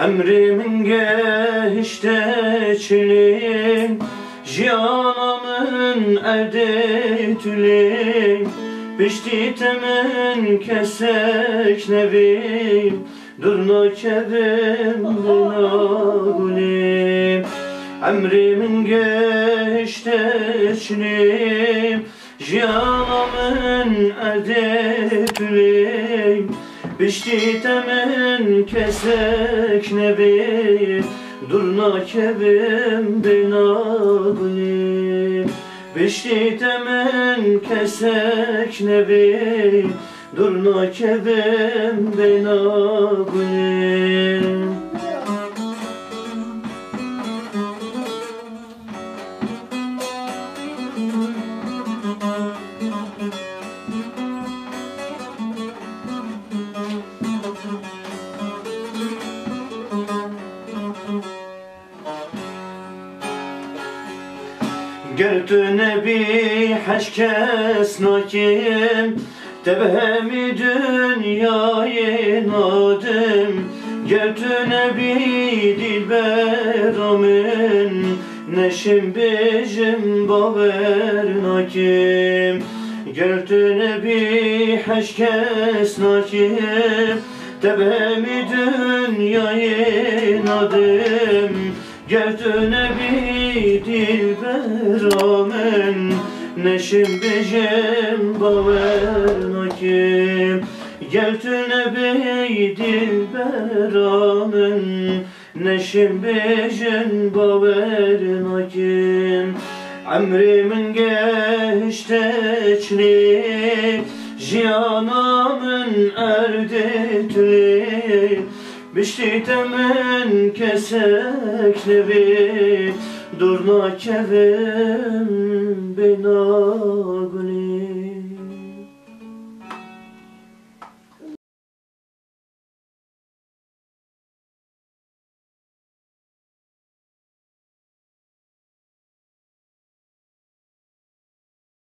Emrimin geçteçlim, jiyanamın erdetlim. Bişti temen kesek nevim, durna kevim binagulim. Emrimin geçteçlim, jiyanamın erdetlim. Bişti temen kesek nevim, durna kevim binagulim. Bişti temen kesek nevim, durna kevim binagulim. Gördüğüne bir heşkes nakim, tebhemi dünyayı nadim. Gördüğüne bir dilberamın, neşim bejim baver nakim. Gördüğüne bir heşkes nakim, tebhemi dünyayı nadim. Gördüğüne bir dilberamın, neşim bejim baver nakim. Gördüğüne bir dilberamın, neşim bejim baver nakim. Emrimin geçteçli, jiyanamın erdetli. Bişti temen kesek nevim, durna kevim binagulim.